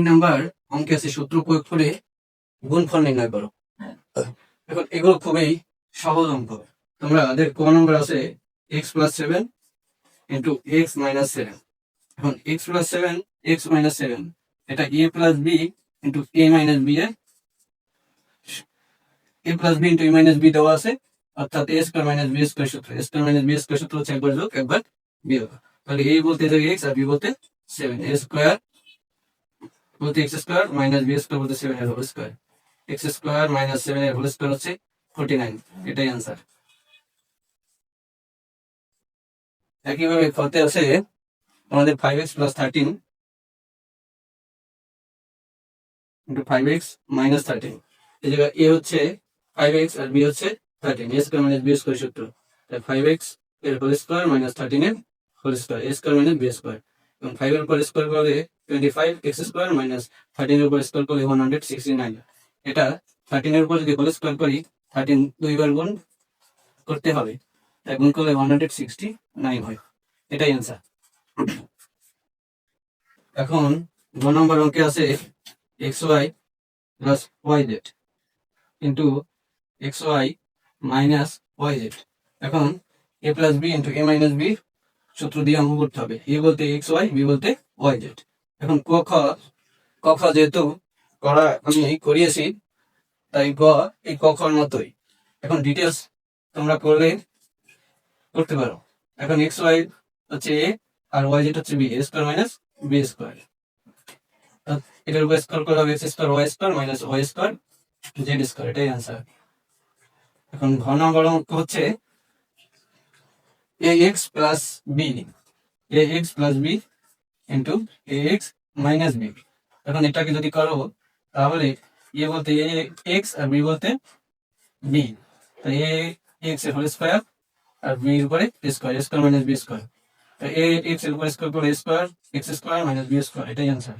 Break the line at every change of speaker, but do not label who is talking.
Number অঙ্কে আছে সূত্র প্রয়োগ করে গুণফল নির্ণয় করো। এখন এগুলো খুবই সহজ অঙ্ক। তোমাদের ক নম্বর আছে x plus 7 into x minus 7। এখন এক্স প্লাস 7 এক্স মাইনাস 7 এটা এ plus B into A minus B A plus B into A minus B দেওয়া আছে, অর্থাৎ এ স্কোয়ার মাইনাস বি স্কোয়ার সূত্র। এ স্কোয়ার মাইনাস বি স্কোয়ার সূত্র হচ্ছে একবার যোগ একবার বিয়োগ। তাহলে এ বলতে এক্স আর বি বলতে 7, এ স্কোয়ার বলতে x square minus B square বলতে 7 এর whole square. X square minus 7 এর হোল স্কোয়ার হচ্ছে 49, এটাই আনসার। একইভাবে ফতে আছে আমাদের 5x plus 13 into 5x minus 13। এই জায়গায় এ হচ্ছে 5x আর বি হচ্ছে 13, এ স্কোয়ার মাইনাস বি স্কোয়ার সূত্র। তাই 5x এর হোল স্কোয়ার মাইনাস 13 এর হোল স্কোয়ার, এ স্কোয়ার মাইনাস বি স্কোয়ার। এবং 5 এর উপর স্কোয়ার করলে 25 এক্স স্কোয়ার মাইনাস 13 এর উপর স্কোয়ার করলে 169। এটা 13 এর উপর যদি হোল স্কোয়ার করি 13 দুইবার গুণ করতে হবে, তাই গুণ করলে 169 হয়, এটাই অ্যান্সার। এখন 2 নম্বর অঙ্কে আছে xy plus yz into xy minus yz। এখন a plus B into a minus B সূত্র দিয়ে অঙ্ক করতে হবে। এ বলতে xy, বি বলতে yz। এখন ক খ যেহেতু করা আমি করিয়েছি, তাই গ এই ক খর মতোই। এখন ডিটেলস তোমরা করতে পারো। এখন xy হচ্ছে a আর yz হচ্ছে B, a square minus B square. এটার উপর স্কোয়ার করলে হবে x square y square minus y square z square, এটাই আনসার। এখন ঘ নম্বর অঙ্ক হচ্ছে A x plus B, A x plus B into A x minus B. এখন এটাকে যদি করো তাহলে এ বলতে এ এক্স আর বি বলতে বি, তাই এ এক্স এর হোল স্কোয়ার আর বি এর উপরে square, square minus B square. তাই এ এক্স এর উপর স্কোয়ার করে square x square minus B square, এটাই আনসার।